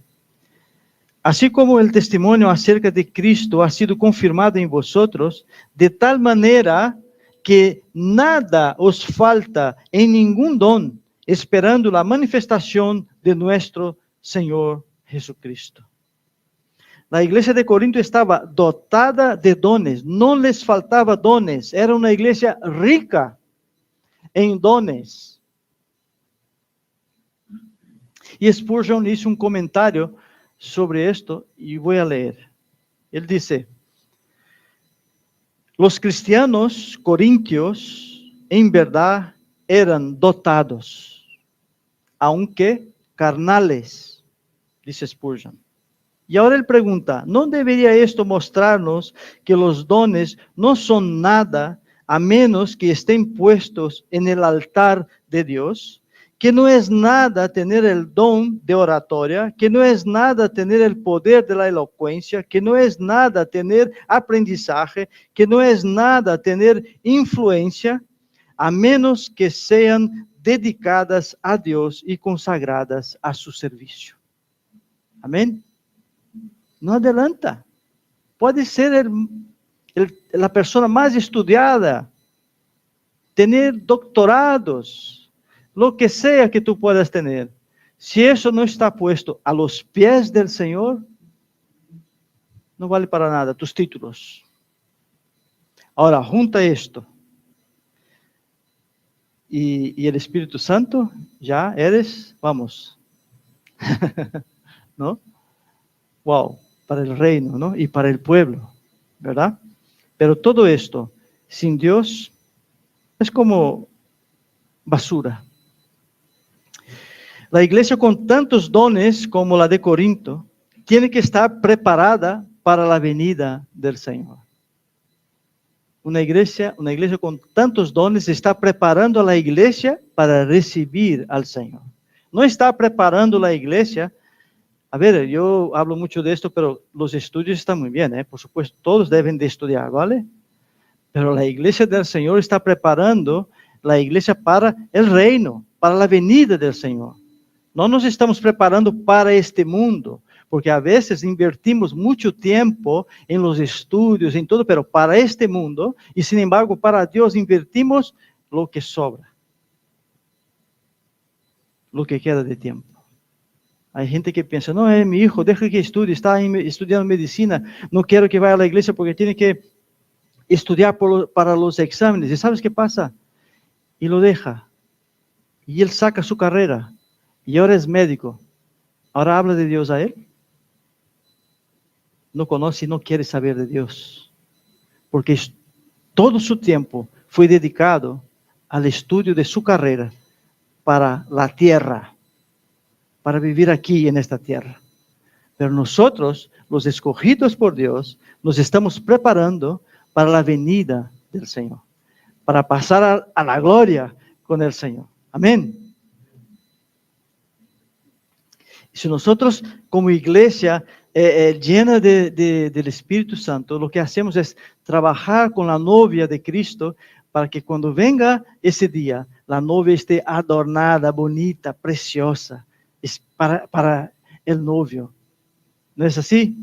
así como el testimonio acerca de Cristo ha sido confirmado en vosotros, de tal manera que nada os falta en ningún don, esperando la manifestación de nuestro Señor Jesucristo. La iglesia de Corinto estaba dotada de dones, no les faltaba dones, era una iglesia rica en dones. Y Spurgeon hizo un comentario sobre esto y voy a leer. Él dice, los cristianos corintios en verdad eran dotados, aunque carnales, dice Spurgeon. Y ahora él pregunta, ¿no debería esto mostrarnos que los dones no son nada a menos que estén puestos en el altar de Dios? Que no es nada tener el don de oratoria, que no es nada tener el poder de la elocuencia, que no es nada tener aprendizaje, que no es nada tener influencia, a menos que sean dedicadas a Dios y consagradas a su servicio. Amén. No adelanta. Puede ser la persona más estudiada, tener doctorados, lo que sea que tú puedas tener. Si eso no está puesto a los pies del Señor, no vale para nada tus títulos. Ahora, junta esto. Y el Espíritu Santo, ya eres, vamos, ¿no? Wow, para el reino, ¿no? Y para el pueblo, ¿verdad? Pero todo esto, sin Dios, es como basura. La iglesia con tantos dones como la de Corinto, tiene que estar preparada para la venida del Señor. Una iglesia con tantos dones está preparando a la iglesia para recibir al Señor. No está preparando la iglesia. A ver, yo hablo mucho de esto, pero los estudios están muy bien, por supuesto, todos deben de estudiar, ¿vale? Pero la iglesia del Señor está preparando la iglesia para el reino, para la venida del Señor. No nos estamos preparando para este mundo, porque a veces invertimos mucho tiempo en los estudios, en todo, pero para este mundo, y sin embargo para Dios invertimos lo que sobra, lo que queda de tiempo. Hay gente que piensa, no, mi hijo, deja que estudie, está estudiando medicina, no quiero que vaya a la iglesia porque tiene que estudiar para los exámenes. ¿Y sabes qué pasa? Y lo deja. Y él saca su carrera. Y ahora es médico. Ahora habla de Dios a él. No conoce y no quiere saber de Dios. Porque todo su tiempo fue dedicado al estudio de su carrera para la tierra, para vivir aquí en esta tierra. Pero nosotros, los escogidos por Dios, nos estamos preparando para la venida del Señor, para pasar a la gloria con el Señor. Amén. Si nosotros como iglesia llena del Espíritu Santo, lo que hacemos es trabajar con la novia de Cristo para que cuando venga ese día, la novia esté adornada, bonita, preciosa, es para el novio. ¿No es así?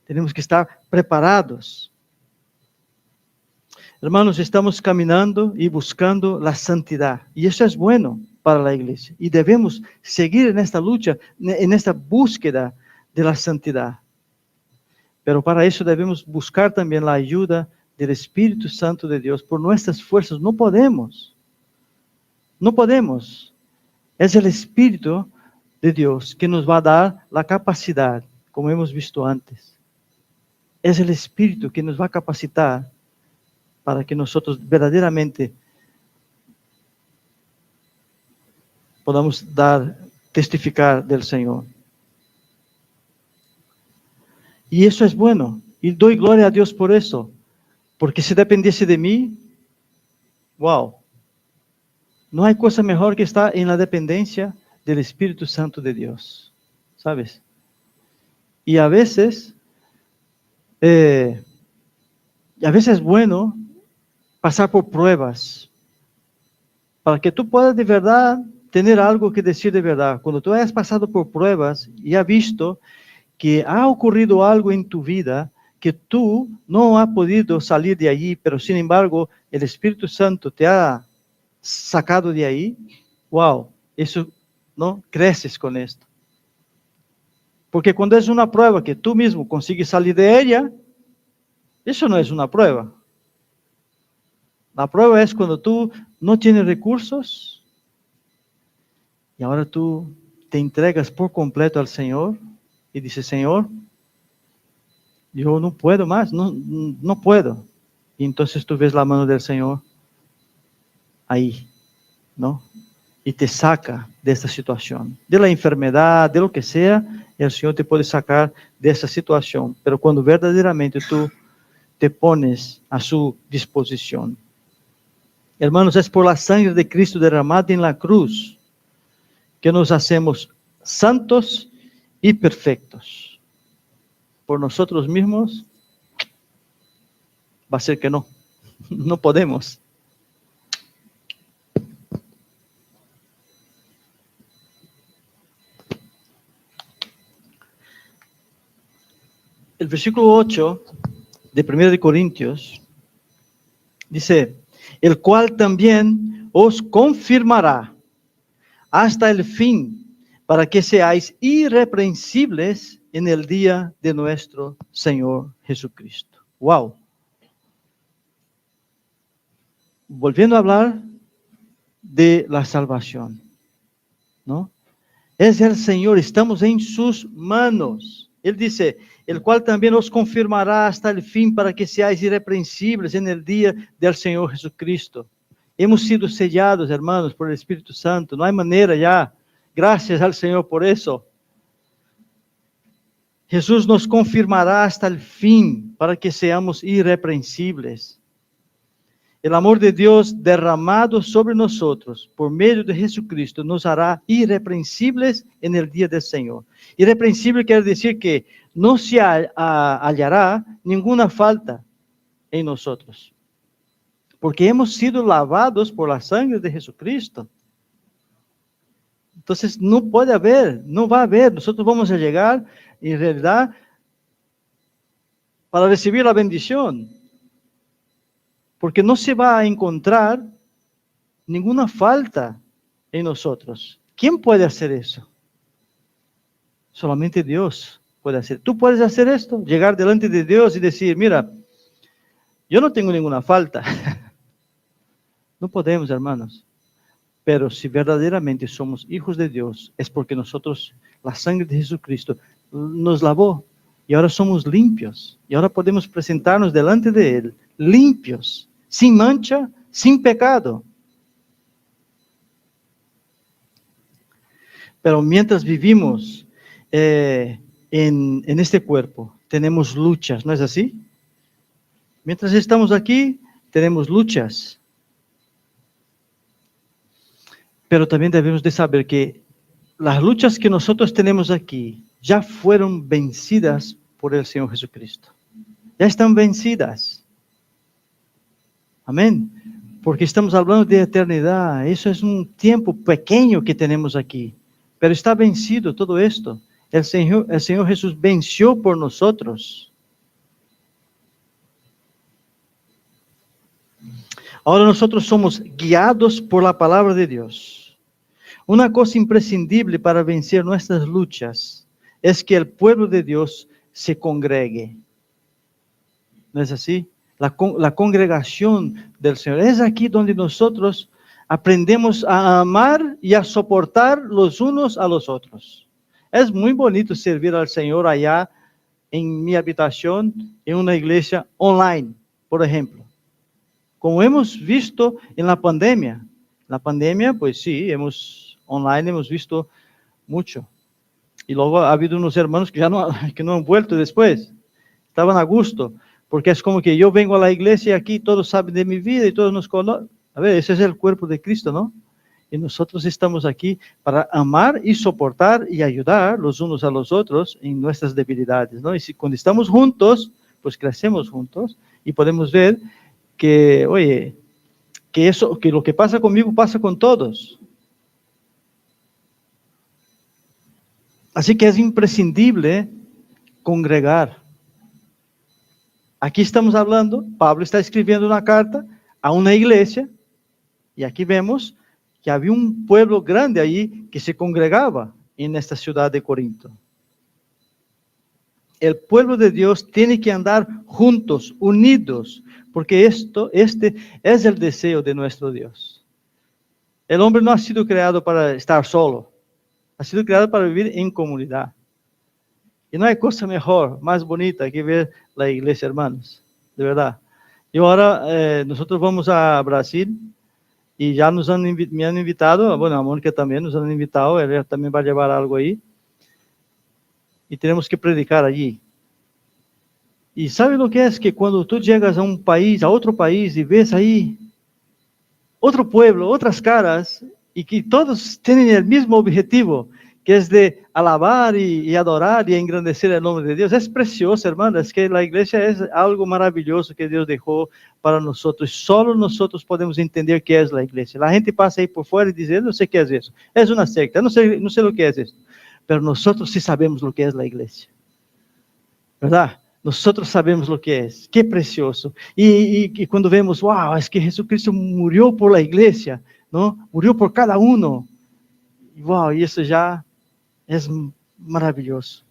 Tenemos que estar preparados. Hermanos, estamos caminando y buscando la santidad. Y eso es bueno para la iglesia. Y debemos seguir en esta lucha, en esta búsqueda de la santidad. Pero para eso debemos buscar también la ayuda del Espíritu Santo de Dios. Por nuestras fuerzas no podemos. No podemos. Es el Espíritu de Dios que nos va a dar la capacidad, como hemos visto antes. Es el Espíritu que nos va a capacitar para que nosotros verdaderamente podamos testificar del Señor. Y eso es bueno. Y doy gloria a Dios por eso. Porque si dependiese de mí, wow. No hay cosa mejor que estar en la dependencia del Espíritu Santo de Dios. ¿Sabes? Y a veces es bueno pasar por pruebas. Para que tú puedas de verdad tener algo que decir de verdad. Cuando tú hayas pasado por pruebas y has visto que ha ocurrido algo en tu vida que tú no has podido salir de allí, pero sin embargo el Espíritu Santo te ha sacado de ahí, wow, eso, ¿no? Creces con esto. Porque cuando es una prueba que tú mismo consigues salir de ella, eso no es una prueba. La prueba es cuando tú no tienes recursos y ahora tú te entregas por completo al Señor y dices, Señor, yo no puedo más, no puedo. Y entonces tú ves la mano del Señor ahí, ¿no? Y te saca de esta situación, de la enfermedad, de lo que sea, el Señor te puede sacar de esa situación. Pero cuando verdaderamente tú te pones a su disposición. Hermanos, es por la sangre de Cristo derramada en la cruz que nos hacemos santos y perfectos. Por nosotros mismos, va a ser que no. No podemos. El versículo 8 de 1 de Corintios dice, el cual también os confirmará hasta el fin, para que seáis irreprensibles en el día de nuestro Señor Jesucristo. Wow. Volviendo a hablar de la salvación, ¿no? Es el Señor, estamos en sus manos. Él dice, el cual también os confirmará hasta el fin para que seáis irreprensibles en el día del Señor Jesucristo. Hemos sido sellados, hermanos, por el Espíritu Santo. No hay manera ya. Gracias al Señor por eso. Jesús nos confirmará hasta el fin para que seamos irreprensibles. El amor de Dios derramado sobre nosotros por medio de Jesucristo nos hará irreprensibles en el día del Señor. Irreprensible quiere decir que no se hallará ninguna falta en nosotros. Porque hemos sido lavados por la sangre de Jesucristo. Entonces no puede haber, no va a haber. Nosotros vamos a llegar en realidad para recibir la bendición. Porque no se va a encontrar ninguna falta en nosotros. ¿Quién puede hacer eso? Solamente Dios puede hacer. ¿Tú puedes hacer esto? Llegar delante de Dios y decir, mira, yo no tengo ninguna falta. No podemos, hermanos. Pero si verdaderamente somos hijos de Dios, es porque nosotros, la sangre de Jesucristo, nos lavó. Y ahora somos limpios. Y ahora podemos presentarnos delante de Él, limpios, sin mancha, sin pecado. Pero mientras vivimos en este cuerpo, tenemos luchas, ¿no es así? Mientras estamos aquí, tenemos luchas. Pero también debemos de saber que las luchas que nosotros tenemos aquí ya fueron vencidas por el Señor Jesucristo. Ya están vencidas. Amén. Porque estamos hablando de eternidad. Eso es un tiempo pequeño que tenemos aquí. Pero está vencido todo esto. El Señor Jesús venció por nosotros. Ahora nosotros somos guiados por la palabra de Dios. Una cosa imprescindible para vencer nuestras luchas es que el pueblo de Dios se congregue. ¿No es así? La congregación del Señor. Es aquí donde nosotros aprendemos a amar y a soportar los unos a los otros. Es muy bonito servir al Señor allá en mi habitación, en una iglesia online, por ejemplo. Como hemos visto en la pandemia. La pandemia, pues sí, online hemos visto mucho. Y luego ha habido unos hermanos que que no han vuelto después. Estaban a gusto, porque es como que yo vengo a la iglesia y aquí todos saben de mi vida y todos nos conocen. A ver, ese es el cuerpo de Cristo, ¿no? Y nosotros estamos aquí para amar y soportar y ayudar los unos a los otros en nuestras debilidades, ¿no? Y cuando estamos juntos, pues crecemos juntos y podemos ver que, oye, que lo que pasa conmigo pasa con todos. Así que es imprescindible congregar. Aquí estamos hablando, Pablo está escribiendo una carta a una iglesia, y aquí vemos que había un pueblo grande allí que se congregaba en esta ciudad de Corinto. El pueblo de Dios tiene que andar juntos, unidos, porque este es el deseo de nuestro Dios. El hombre no ha sido creado para estar solo, ha sido creado para vivir en comunidad. Y no hay cosa mejor, más bonita que ver la iglesia, hermanos, de verdad. Y ahora nosotros vamos a Brasil y ya me han invitado, bueno, a Mónica también nos han invitado, ella también va a llevar algo ahí. Y tenemos que predicar allí. Y ¿sabe lo que es? Que cuando tú llegas a un país, a otro país, y ves ahí otro pueblo, otras caras, y que todos tienen el mismo objetivo, que es de alabar y adorar y engrandecer el nombre de Dios. Es precioso, hermano, es que la iglesia es algo maravilloso que Dios dejó para nosotros. Solo nosotros podemos entender qué es la iglesia. La gente pasa ahí por fuera y dice, no sé qué es eso. Es una secta, no sé lo que es eso. Pero nosotros sí sabemos lo que es la iglesia. ¿Verdad? Nosotros sabemos lo que es. Qué precioso. Y cuando vemos, wow, es que Jesucristo murió por la iglesia, ¿no? Murió por cada uno. Y wow, y eso ya es maravilloso.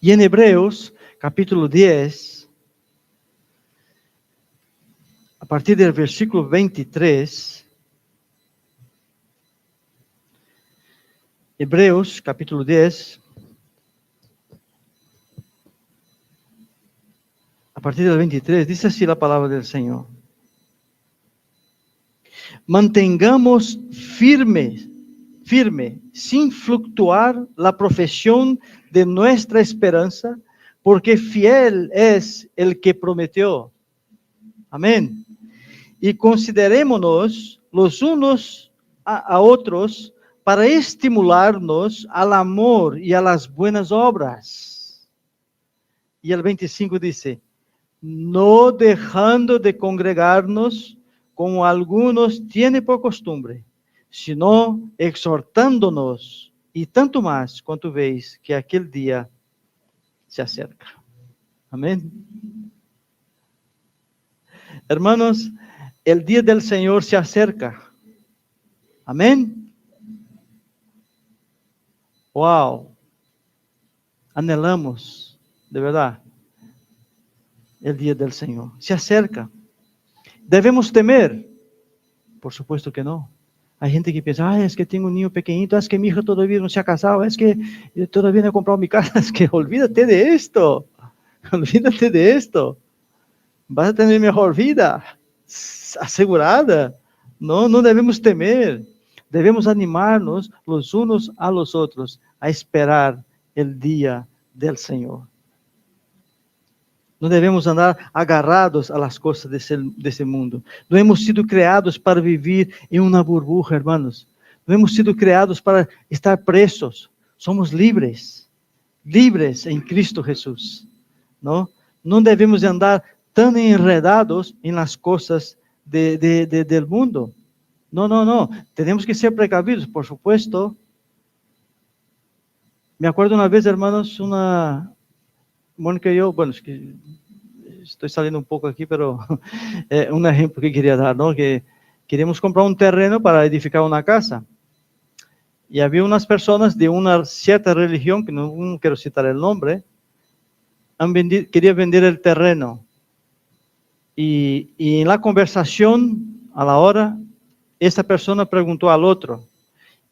Y en Hebreos, capítulo 10, a partir del versículo 23, Hebreos, capítulo 10, a partir del 23, dice así la palabra del Señor. Mantengamos firme, sin fluctuar la profesión de nuestra esperanza, porque fiel es el que prometió. Amén. Y considerémonos los unos a otros para estimularnos al amor y a las buenas obras. Y el 25 dice, no dejando de congregarnos como algunos tienen por costumbre, sino exhortándonos, y tanto más cuanto veis que aquel día se acerca. Amén. Hermanos, el día del Señor se acerca. Amén. Wow. Anhelamos, de verdad, el día del Señor. Se acerca. ¿Debemos temer? Por supuesto que no. Hay gente que piensa, es que tengo un niño pequeñito, es que mi hija todavía no se ha casado, es que todavía no he comprado mi casa, es que olvídate de esto, olvídate de esto. Vas a tener mejor vida, asegurada. No debemos temer, debemos animarnos los unos a los otros a esperar el día del Señor. No debemos andar agarrados a las cosas de ese mundo. No hemos sido creados para vivir en una burbuja, hermanos. No hemos sido creados para estar presos. Somos libres, libres en Cristo Jesús. No debemos andar tan enredados en las cosas del mundo. No. Tenemos que ser precavidos, por supuesto. Me acuerdo una vez, hermanos, Mónica y yo, bueno, es que estoy saliendo un poco aquí, pero un ejemplo que quería dar, ¿no? Que queríamos comprar un terreno para edificar una casa. Y había unas personas de una cierta religión, que no quiero citar el nombre, quería vender el terreno. Y en la conversación, a la hora, esa persona preguntó al otro.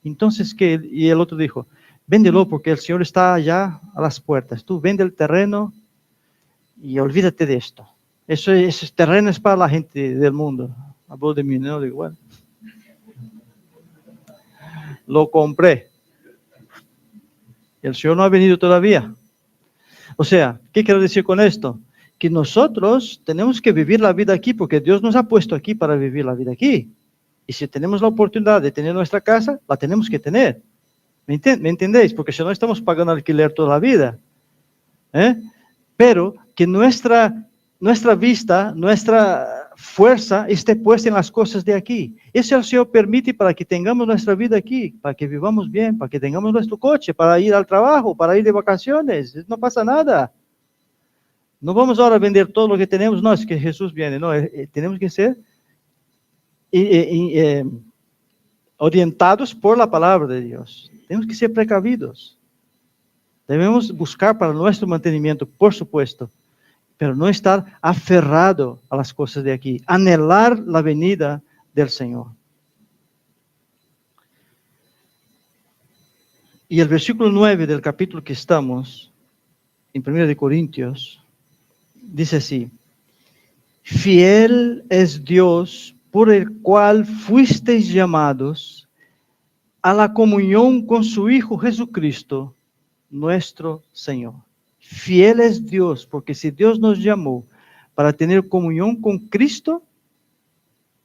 Entonces, ¿qué? Y el otro dijo, véndelo porque el Señor está allá a las puertas. Tú vende el terreno y olvídate de esto. Ese terreno es para la gente del mundo. Habló de mí, ¿no? Digo, bueno. Lo compré. El Señor no ha venido todavía. O sea, ¿qué quiero decir con esto? Que nosotros tenemos que vivir la vida aquí porque Dios nos ha puesto aquí para vivir la vida aquí. Y si tenemos la oportunidad de tener nuestra casa, la tenemos que tener. ¿Me entendéis? Porque si no estamos pagando alquiler toda la vida. Pero que nuestra vista, nuestra fuerza esté puesta en las cosas de aquí. Eso el Señor permite para que tengamos nuestra vida aquí, para que vivamos bien, para que tengamos nuestro coche, para ir al trabajo, para ir de vacaciones. No pasa nada. No vamos ahora a vender todo lo que tenemos. No, es que Jesús viene. No, tenemos que ser orientados por la palabra de Dios. Tenemos que ser precavidos. Debemos buscar para nuestro mantenimiento, por supuesto, pero no estar aferrado a las cosas de aquí. Anhelar la venida del Señor. Y el versículo 9 del capítulo que estamos, en 1 Corintios, dice así: fiel es Dios por el cual fuisteis llamados a la comunión con su Hijo Jesucristo, nuestro Señor. Fiel es Dios, porque si Dios nos llamó para tener comunión con Cristo,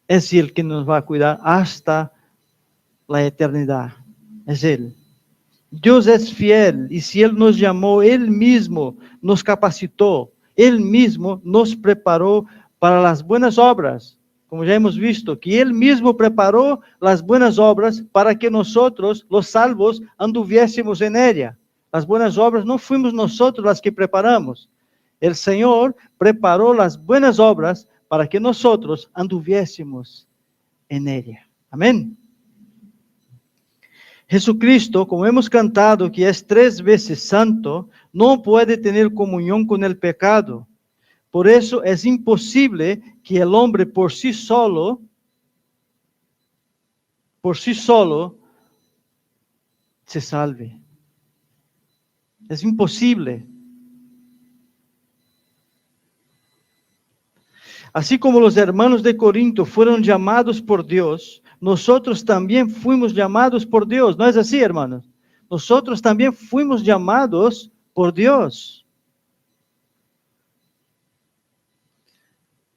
es Él quien nos va a cuidar hasta la eternidad. Es Él. Dios es fiel, y si Él nos llamó, Él mismo nos capacitó, Él mismo nos preparó para las buenas obras. Como ya hemos visto, que Él mismo preparó las buenas obras para que nosotros, los salvos, anduviésemos en ella. Las buenas obras no fuimos nosotros las que preparamos. El Señor preparó las buenas obras para que nosotros anduviésemos en ella. Amén. Jesucristo, como hemos cantado, que es 3 veces santo, no puede tener comunión con el pecado. Por eso es imposible que el hombre por sí solo, se salve. Es imposible. Así como los hermanos de Corinto fueron llamados por Dios, nosotros también fuimos llamados por Dios. ¿No es así, hermanos? Nosotros también fuimos llamados por Dios.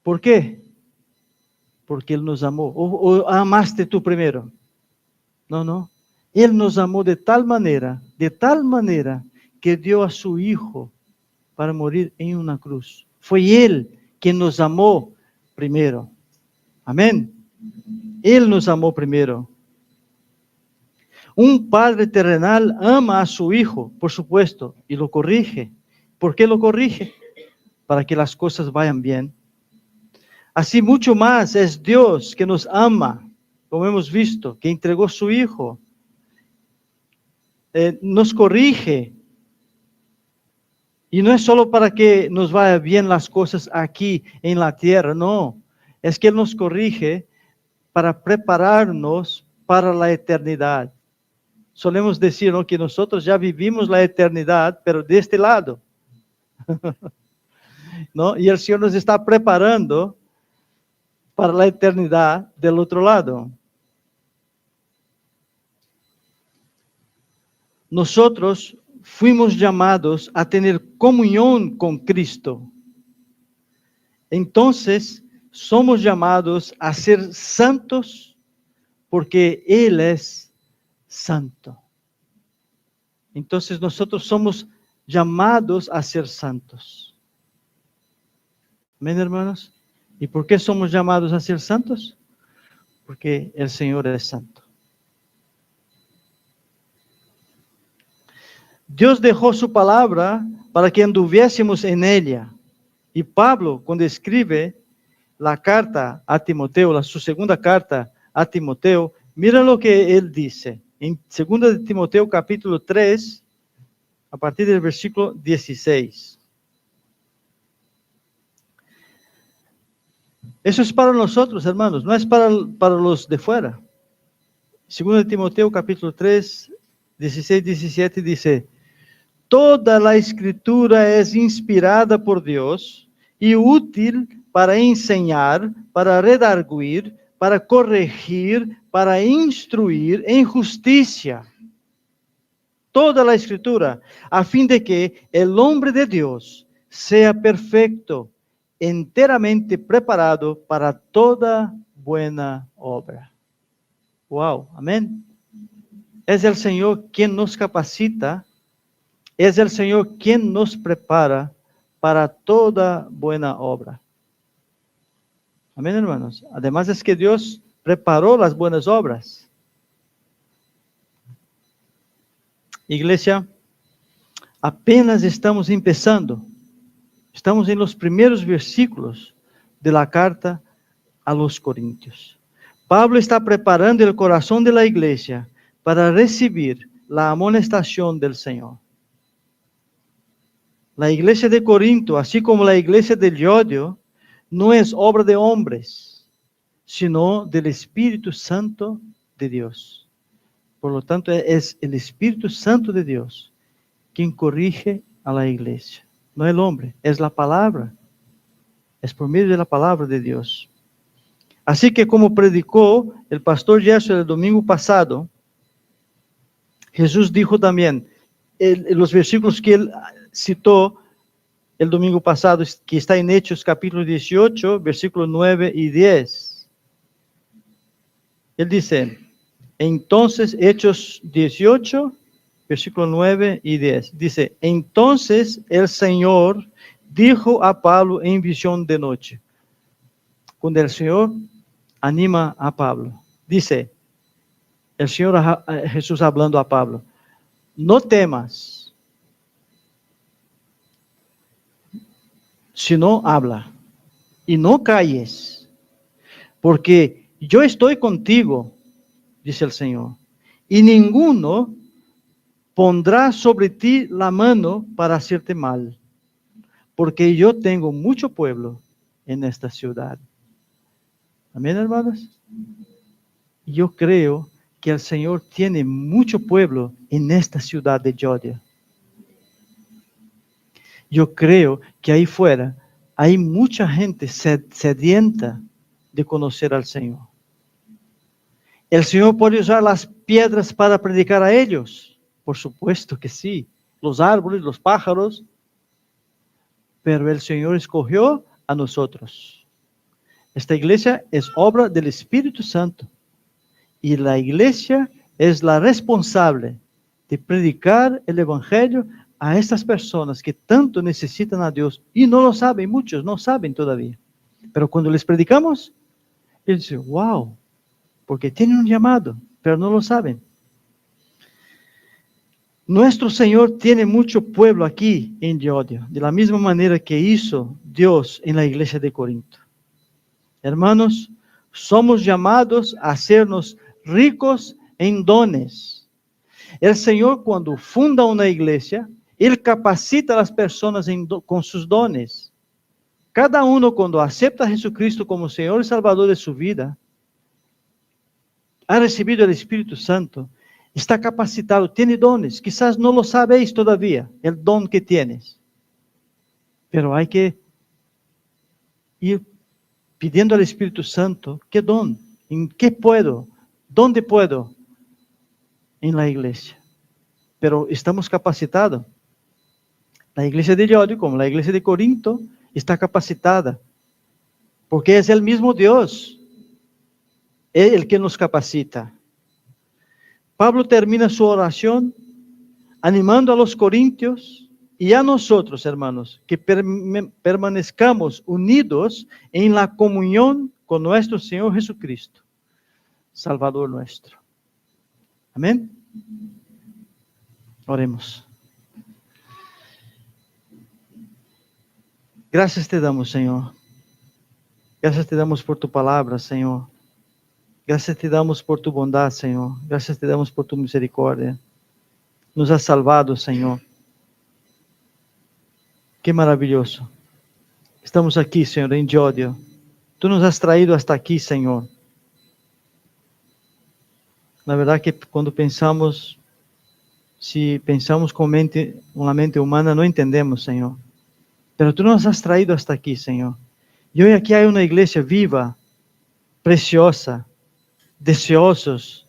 ¿Por qué? Porque Él nos amó. ¿O amaste tú primero? No. Él nos amó de tal manera, que dio a su Hijo para morir en una cruz. Fue Él quien nos amó primero. Amén. Él nos amó primero. Un padre terrenal ama a su hijo, por supuesto, y lo corrige. ¿Por qué lo corrige? Para que las cosas vayan bien. Así mucho más es Dios que nos ama, como hemos visto, que entregó su hijo. Nos corrige. Y no es solo para que nos vaya bien las cosas aquí en la tierra, no. Es que Él nos corrige para prepararnos para la eternidad. Solemos decir, ¿no?, que nosotros ya vivimos la eternidad, pero de este lado. ¿No? Y el Señor nos está preparando para la eternidad del otro lado. Nosotros fuimos llamados a tener comunión con Cristo. Entonces, somos llamados a ser santos porque Él es santo. Entonces, nosotros somos llamados a ser santos. ¿Amén, hermanos? ¿Y por qué somos llamados a ser santos? Porque el Señor es santo. Dios dejó su palabra para que anduviésemos en ella. Y Pablo, cuando escribe la carta a Timoteo, su segunda carta a Timoteo, mira lo que él dice. En 2 de Timoteo capítulo 3, a partir del versículo 16. Eso es para nosotros, hermanos, no es para los de fuera. 2 de Timoteo capítulo 3, 16, 17 dice: toda la escritura es inspirada por Dios y útil para enseñar, para redarguir, para corregir, para instruir en justicia. Toda la escritura, a fin de que el hombre de Dios sea perfecto, enteramente preparado para toda buena obra. Wow, amén. Es el Señor quien nos capacita, es el Señor quien nos prepara para toda buena obra. Amén, hermanos. Además es que Dios preparó las buenas obras. Iglesia, apenas estamos empezando. Estamos en los primeros versículos de la carta a los Corintios. Pablo está preparando el corazón de la iglesia para recibir la amonestación del Señor. La iglesia de Corinto, así como la iglesia de Llodio, no es obra de hombres, sino del Espíritu Santo de Dios. Por lo tanto, es el Espíritu Santo de Dios quien corrige a la iglesia. No el hombre, es la palabra. Es por medio de la palabra de Dios. Así que como predicó el pastor Gerson el domingo pasado, Jesús dijo también, los versículos que él citó el domingo pasado, que está en Hechos capítulo 18, versículos 9 y 10. Él dice, entonces, Hechos 18, versículos 9 y 10. Dice, entonces el Señor dijo a Pablo en visión de noche. Cuando el Señor anima a Pablo, dice, el Señor Jesús hablando a Pablo, no temas, sino habla, y no calles, porque yo estoy contigo, dice el Señor, y ninguno pondrá sobre ti la mano para hacerte mal, porque yo tengo mucho pueblo en esta ciudad. Amén, hermanos. Yo creo que el Señor tiene mucho pueblo en esta ciudad de Llodio. Yo creo que ahí fuera hay mucha gente sedienta de conocer al Señor. ¿El Señor puede usar las piedras para predicar a ellos? Por supuesto que sí. Los árboles, los pájaros. Pero el Señor escogió a nosotros. Esta iglesia es obra del Espíritu Santo. Y la iglesia es la responsable de predicar el Evangelio a estas personas que tanto necesitan a Dios y no lo saben, muchos no saben todavía. Pero cuando les predicamos, ellos dicen, wow, porque tienen un llamado, pero no lo saben. Nuestro Señor tiene mucho pueblo aquí en Llodio, de la misma manera que hizo Dios en la iglesia de Corinto. Hermanos, somos llamados a hacernos ricos en dones. El Señor, cuando funda una iglesia, Él capacita a las personas con sus dones. Cada uno, cuando acepta a Jesucristo como Señor y Salvador de su vida, ha recibido el Espíritu Santo, está capacitado, tiene dones. Quizás no lo sabéis todavía, el don que tienes. Pero hay que ir pidiendo al Espíritu Santo, ¿qué don? ¿En qué puedo? ¿Dónde puedo? En la iglesia. Pero estamos capacitados. La iglesia de Llodio, como la iglesia de Corinto, está capacitada. Porque es el mismo Dios, es el que nos capacita. Pablo termina su oración animando a los corintios y a nosotros, hermanos, que permanezcamos unidos en la comunión con nuestro Señor Jesucristo, Salvador nuestro. Amén. Oremos. Gracias te damos, Señor. Gracias te damos por tu palabra, Señor. Gracias te damos por tu bondad, Señor. Gracias te damos por tu misericordia. Nos has salvado, Señor. Qué maravilloso. Estamos aquí, Señor, en Jódio. Tú nos has traído hasta aquí, Señor. La verdad que cuando pensamos, si pensamos con una mente humana, no entendemos, Señor. Pero tú nos has traído hasta aquí, Señor. Y hoy aquí hay una iglesia viva, preciosa, deseosos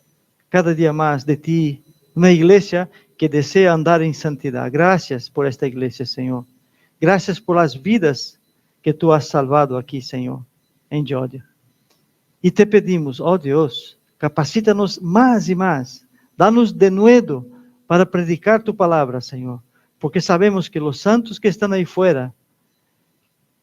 cada día más de ti. Una iglesia que desea andar en santidad. Gracias por esta iglesia, Señor. Gracias por las vidas que tú has salvado aquí, Señor, en Jódio. Y te pedimos, oh Dios, capacítanos más y más. Danos de nuevo para predicar tu palabra, Señor. Porque sabemos que los santos que están ahí fuera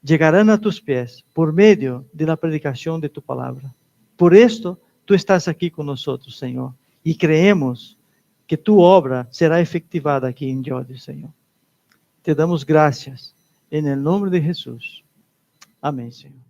llegarán a tus pies por medio de la predicación de tu palabra. Por esto, tú estás aquí con nosotros, Señor. Y creemos que tu obra será efectivada aquí en Jódio, Señor. Te damos gracias en el nombre de Jesús. Amén, Señor.